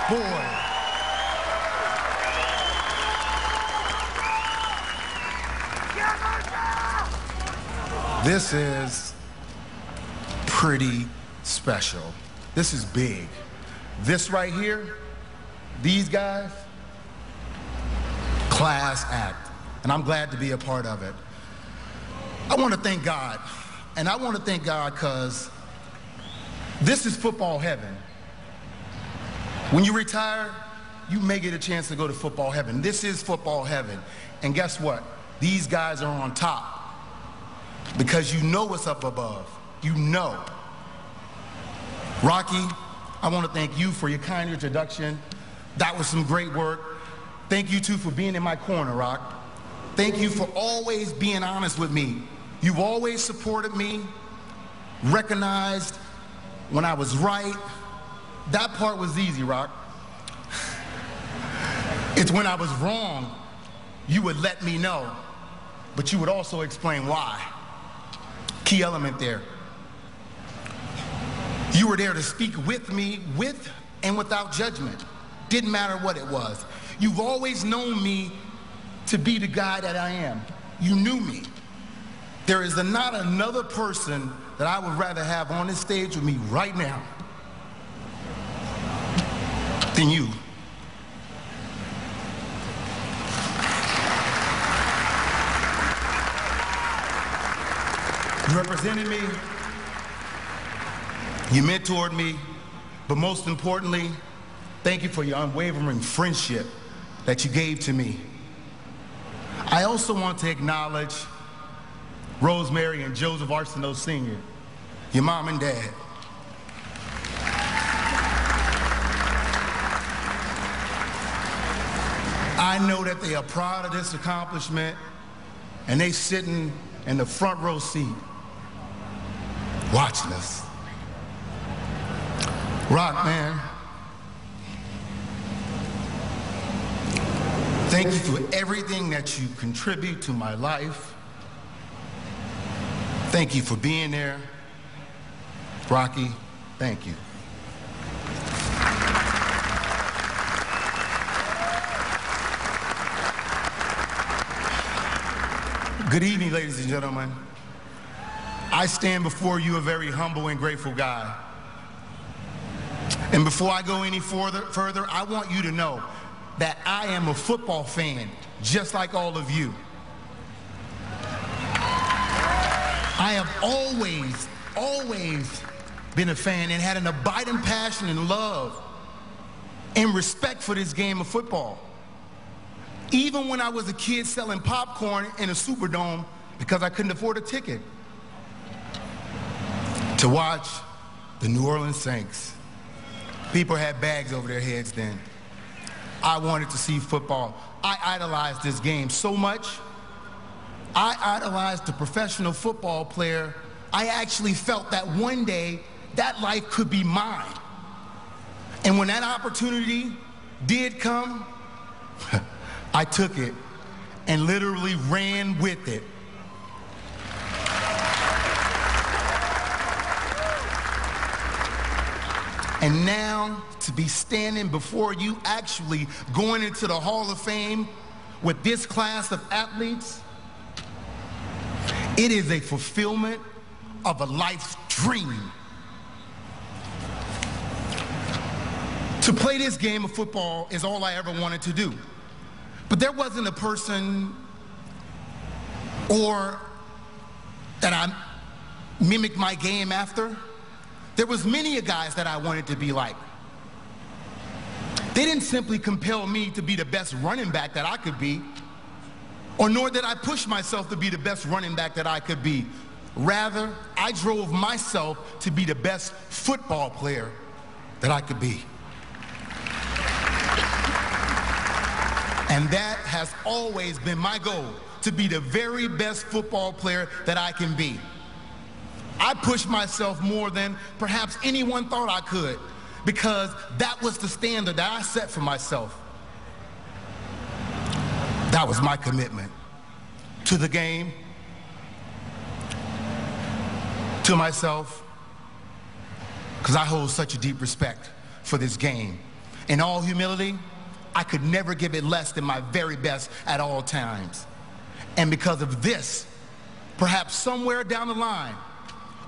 Boy. This is pretty special. This is big. This right here, these guys, class act, and I'm glad to be a part of it. I want to thank God, and I want to thank God because this is football heaven. When you retire, you may get a chance to go to football heaven. This is football heaven, and guess what? These guys are on top because you know what's up above. You know. Rocky, I want to thank you for your kind introduction. That was some great work. Thank you, too, for being in my corner, Rock. Thank you for always being honest with me. You've always supported me, recognized when I was right. That part was easy, Rock. It's when I was wrong, you would let me know, but you would also explain why. Key element there. You were there to speak with me, with and without judgment. Didn't matter what it was. You've always known me to be the guy that I am. You knew me. There is not another person that I would rather have on this stage with me right now than you. You represented me, you mentored me, but most importantly, thank you for your unwavering friendship that you gave to me. I also want to acknowledge Rosemary and Joseph Arsenault Sr., your mom and dad. I know that they are proud of this accomplishment, and they sitting in the front row seat watching us. Rock, man, thank you for everything that you contribute to my life. Thank you for being there. Rocky, thank you. Good evening, ladies and gentlemen. I stand before you a very humble and grateful guy. And before I go any further, I want you to know that I am a football fan, just like all of you. I have always been a fan and had an abiding passion and love and respect for this game of football. Even when I was a kid selling popcorn in a Superdome because I couldn't afford a ticket to watch the New Orleans Saints. People had bags over their heads then. I wanted to see football. I idolized this game so much. I idolized the professional football player. I actually felt that one day that life could be mine. And when that opportunity did come, I took it and literally ran with it. And now to be standing before you, actually going into the Hall of Fame with this class of athletes, it is a fulfillment of a life's dream. To play this game of football is all I ever wanted to do. But there wasn't a person or that I mimicked my game after. There was many a guys that I wanted to be like. They didn't simply compel me to be the best running back that I could be, or nor did I push myself to be the best running back that I could be. Rather, I drove myself to be the best football player that I could be. And that has always been my goal, to be the very best football player that I can be. I pushed myself more than perhaps anyone thought I could, because that was the standard that I set for myself. That was my commitment to the game, to myself, because I hold such a deep respect for this game. In all humility, I could never give it less than my very best at all times. And because of this, perhaps somewhere down the line,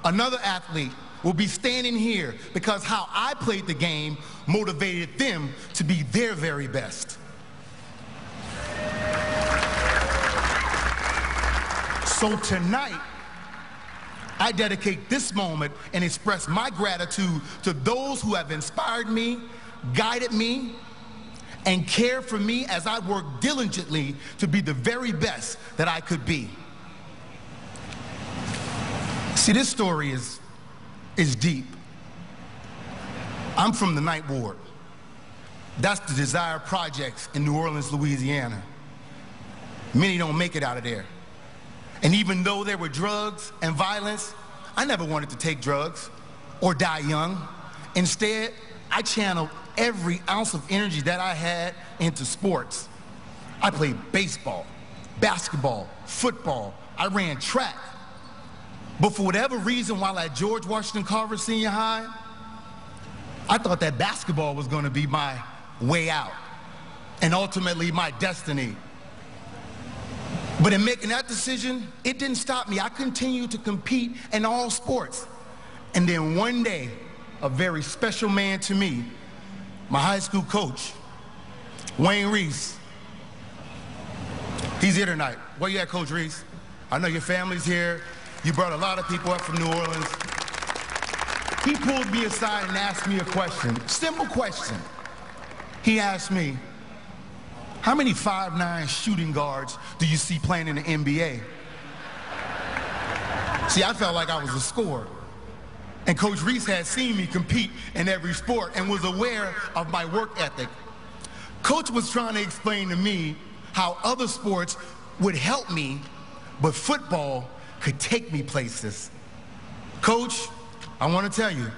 another athlete will be standing here because how I played the game motivated them to be their very best. So tonight, I dedicate this moment and express my gratitude to those who have inspired me, guided me, and cared for me as I work diligently to be the very best that I could be. See, this story is deep. I'm from the Ninth Ward. That's the Desire Projects in New Orleans, Louisiana. Many don't make it out of there. And even though there were drugs and violence, I never wanted to take drugs or die young. Instead, I channeled every ounce of energy that I had into sports. I played baseball, basketball, football. I ran track. But for whatever reason, while at George Washington Carver Senior High, I thought that basketball was going to be my way out and ultimately my destiny. But in making that decision, it didn't stop me. I continued to compete in all sports. And then one day, a very special man to me, my high school coach, Wayne Reese. He's here tonight. Where you at, Coach Reese? I know your family's here. You brought a lot of people up from New Orleans. He pulled me aside and asked me a question, simple question. He asked me, how many 5'9" shooting guards do you see playing in the NBA? See, I felt like I was a scorer. And Coach Reese had seen me compete in every sport and was aware of my work ethic. Coach was trying to explain to me how other sports would help me, but football could take me places. Coach, I want to tell you,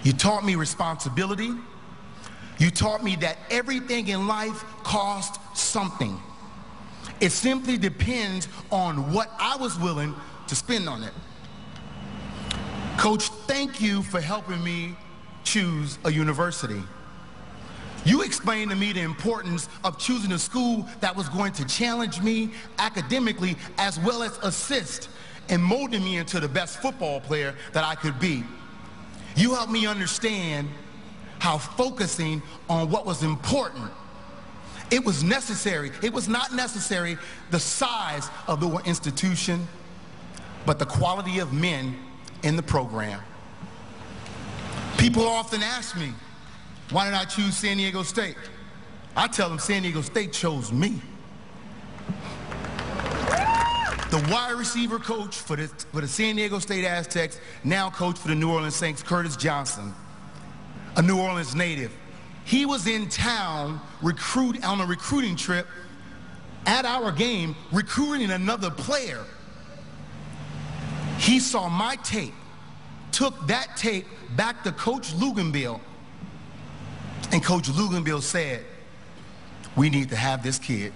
you taught me responsibility. You taught me that everything in life costs something. It simply depends on what I was willing to spend on it. Coach, thank you for helping me choose a university. You explained to me the importance of choosing a school that was going to challenge me academically as well as assist in molding me into the best football player that I could be. You helped me understand how focusing on what was important, it was necessary. It was not necessary the size of the institution, but the quality of men in the program. People often ask me, why did I choose San Diego State? I tell them San Diego State chose me. The wide receiver coach for the San Diego State Aztecs, now coach for the New Orleans Saints, Curtis Johnson, a New Orleans native. He was in town on a recruiting trip at our game, recruiting another player. He saw my tape, took that tape back to Coach Luganbill, and Coach Luganbill said, we need to have this kid.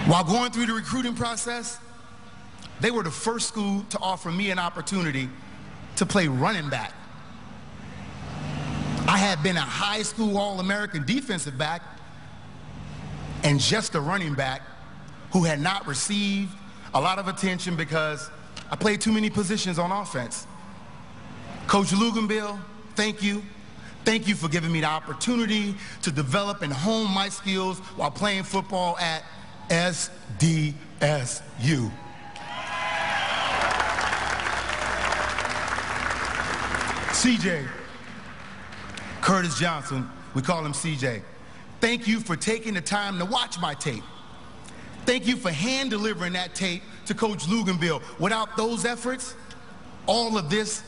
While going through the recruiting process, they were the first school to offer me an opportunity to play running back. I had been a high school All-American defensive back and just a running back who had not received a lot of attention because I played too many positions on offense. Coach Luganbill, thank you. Thank you for giving me the opportunity to develop and hone my skills while playing football at SDSU. CJ, Curtis Johnson, we call him CJ. Thank you for taking the time to watch my tape. Thank you for hand delivering that tape to Coach Luganbill. Without those efforts, all of this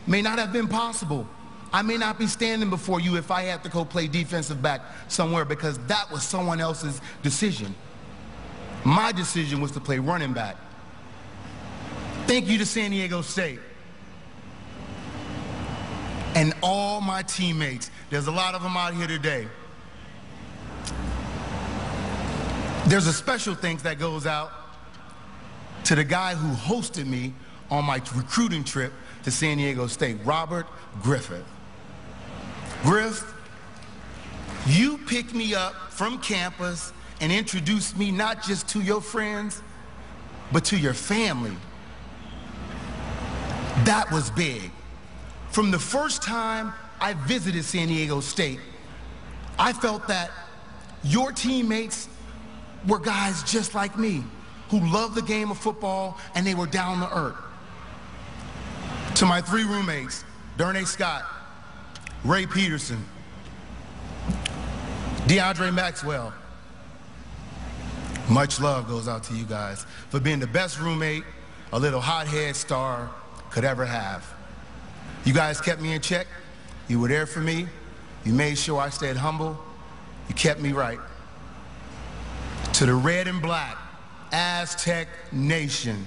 may not have been possible. I may not be standing before you if I had to go play defensive back somewhere because that was someone else's decision. My decision was to play running back. Thank you to San Diego State. And all my teammates, there's a lot of them out here today. There's a special thanks that goes out to the guy who hosted me on my recruiting trip to San Diego State, Robert Griffith. Griff, you picked me up from campus and introduced me not just to your friends, but to your family. That was big. From the first time I visited San Diego State, I felt that your teammates were guys just like me, who loved the game of football and they were down to earth. To my 3 roommates, Darnay Scott, Ray Peterson, DeAndre Maxwell, much love goes out to you guys for being the best roommate a little hothead star could ever have. You guys kept me in check. You were there for me. You made sure I stayed humble. You kept me right. To the red and black Aztec Nation,